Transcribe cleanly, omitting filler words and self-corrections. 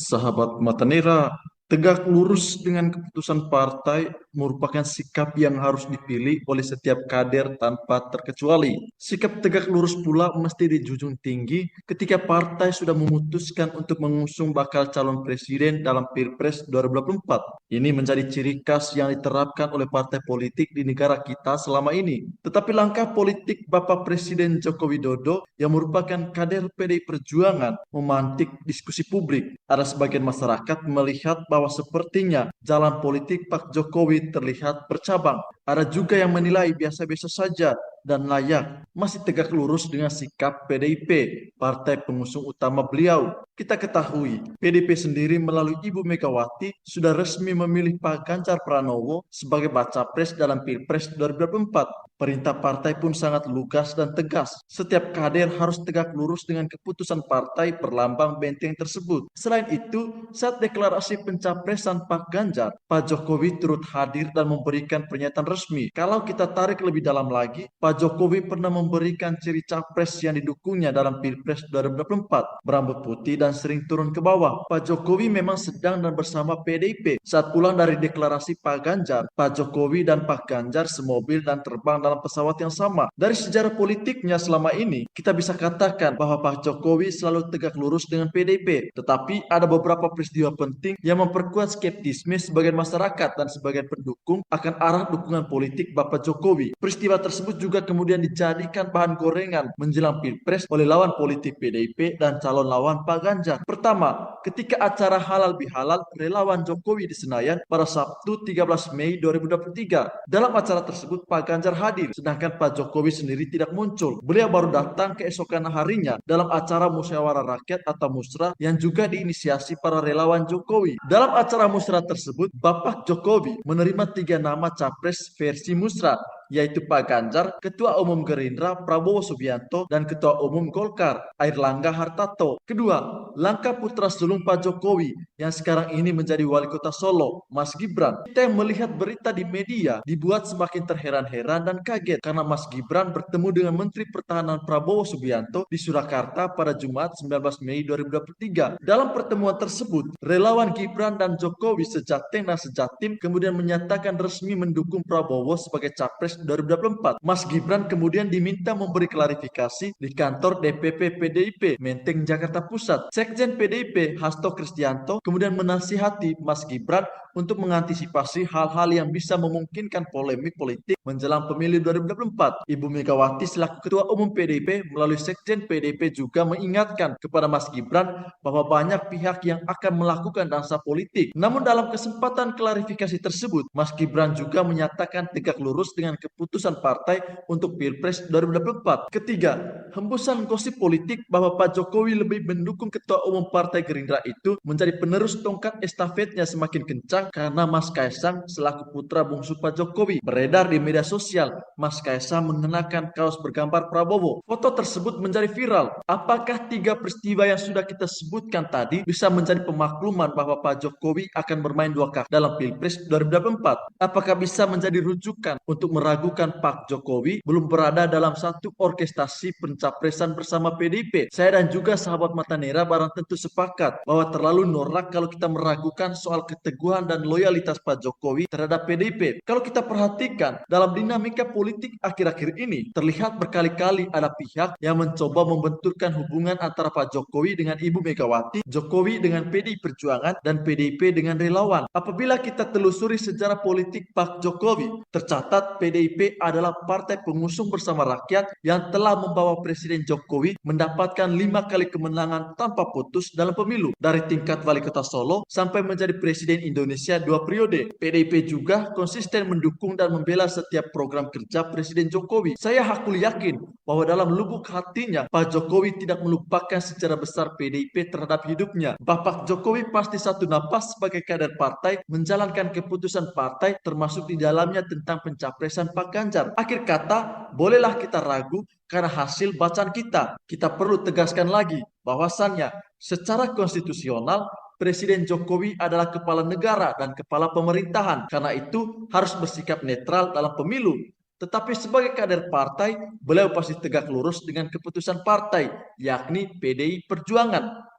Sahabat Matanera, tegak lurus dengan keputusan partai merupakan sikap yang harus dipilih oleh setiap kader tanpa terkecuali. Sikap tegak lurus pula mesti dijunjung tinggi ketika partai sudah memutuskan untuk mengusung bakal calon presiden dalam Pilpres 2024. Ini menjadi ciri khas yang diterapkan oleh partai politik di negara kita selama ini. Tetapi langkah politik Bapak Presiden Joko Widodo yang merupakan kader PDI Perjuangan memantik diskusi publik. Ada sebagian masyarakat melihat bahwa sepertinya jalan politik Pak Jokowi terlihat bercabang. Ada juga yang menilai biasa-biasa saja dan layak, masih tegak lurus dengan sikap PDIP, partai pengusung utama beliau. Kita ketahui, PDIP sendiri melalui Ibu Megawati sudah resmi memilih Pak Ganjar Pranowo sebagai baca pres dalam Pilpres 2024. Perintah partai pun sangat lugas dan tegas. Setiap kader harus tegak lurus dengan keputusan partai berlambang benteng tersebut. Selain itu, saat deklarasi pencapresan Pak Ganjar, Pak Jokowi turut hadir dan memberikan pernyataan resmi. Kalau kita tarik lebih dalam lagi, Pak Jokowi pernah memberikan ciri capres yang didukungnya dalam Pilpres 2024, berambut putih dan sering turun ke bawah. Pak Jokowi memang sedang dan bersama PDIP. Saat pulang dari deklarasi Pak Ganjar, Pak Jokowi dan Pak Ganjar semobil dan terbang dalam pesawat yang sama. Dari sejarah politiknya selama ini, kita bisa katakan bahwa Pak Jokowi selalu tegak lurus dengan PDIP. Tetapi ada beberapa peristiwa penting yang memperkuat skeptisme sebagian masyarakat dan sebagian pendukung akan arah dukungan politik Bapak Jokowi. Peristiwa tersebut juga kemudian dijadikan bahan gorengan menjelang Pilpres oleh lawan politik PDIP dan calon lawan Pak Ganjar. Pertama, ketika acara halal bihalal relawan Jokowi di Senayan pada Sabtu 13 Mei 2023. Dalam acara tersebut Pak Ganjar hadir, sedangkan Pak Jokowi sendiri tidak muncul. Beliau baru datang keesokan harinya dalam acara musyawarah rakyat atau musrah yang juga diinisiasi para relawan Jokowi. Dalam acara musrah tersebut, Bapak Jokowi menerima 3 nama capres versi musrah, yaitu Pak Ganjar, Ketua Umum Gerindra Prabowo Subianto, dan Ketua Umum Golkar Airlangga Hartarto. Kedua, langkah putra sulung Pak Jokowi yang sekarang ini menjadi wali kota Solo, Mas Gibran. Kita yang melihat berita di media dibuat semakin terheran-heran dan kaget karena Mas Gibran bertemu dengan Menteri Pertahanan Prabowo Subianto di Surakarta pada Jumat 19 Mei 2023. Dalam pertemuan tersebut, relawan Gibran dan Jokowi sejateng dan sejatim kemudian menyatakan resmi mendukung Prabowo sebagai capres 2024. Mas Gibran kemudian diminta memberi klarifikasi di kantor DPP PDIP Menteng Jakarta Pusat. Sekjen PDIP Hasto Kristianto kemudian menasihati Mas Gibran untuk mengantisipasi hal-hal yang bisa memungkinkan polemik politik menjelang pemilu 2024. Ibu Megawati selaku Ketua Umum PDIP melalui Sekjen PDIP juga mengingatkan kepada Mas Gibran bahwa banyak pihak yang akan melakukan dansa politik. Namun dalam kesempatan klarifikasi tersebut, Mas Gibran juga menyatakan tegak lurus dengan keputusan partai untuk Pilpres 2024. Ketiga, hembusan gosip politik bahwa Pak Jokowi lebih mendukung Ketua Umum Partai Gerindra itu menjadi penerus tongkat estafetnya semakin kencang karena Mas Kaisang selaku putra bungsu Pak Jokowi. Beredar di media sosial, Mas Kaisang mengenakan kaos bergambar Prabowo. Foto tersebut menjadi viral. Apakah 3 peristiwa yang sudah kita sebutkan tadi bisa menjadi pemakluman bahwa Pak Jokowi akan bermain 2 kaki dalam Pilpres 2024? Apakah bisa menjadi rujukan untuk meragukan Pak Jokowi belum berada dalam satu orkestrasi pencapresan bersama PDIP? Saya dan juga sahabat Matanera barang tentu sepakat bahwa terlalu norak kalau kita meragukan soal keteguhan dan loyalitas Pak Jokowi terhadap PDIP. Kalau kita perhatikan dalam dinamika politik akhir-akhir ini, terlihat berkali-kali ada pihak yang mencoba membenturkan hubungan antara Pak Jokowi dengan Ibu Megawati, Jokowi dengan PDI Perjuangan, dan PDIP dengan relawan. Apabila kita telusuri sejarah politik Pak Jokowi, tercatat PDIP adalah partai pengusung bersama rakyat yang telah membawa Presiden Jokowi mendapatkan 5 kali kemenangan tanpa putus dalam pemilu, dari tingkat wali kota Solo sampai menjadi Presiden Indonesia 2 periode. PDIP juga konsisten mendukung dan membela setiap program kerja Presiden Jokowi. Saya hakul yakin bahwa dalam lubuk hatinya Pak Jokowi tidak melupakan sejarah besar PDIP terhadap hidupnya. Bapak Jokowi pasti satu napas sebagai kader partai menjalankan keputusan partai termasuk di dalamnya tentang pencapresan Pak Ganjar. Akhir kata, bolehlah kita ragu karena hasil bacaan kita. Kita perlu tegaskan lagi bahwasannya secara konstitusional Presiden Jokowi adalah kepala negara dan kepala pemerintahan. Karena itu harus bersikap netral dalam pemilu. Tetapi sebagai kader partai, beliau pasti tegak lurus dengan keputusan partai, yakni PDI Perjuangan.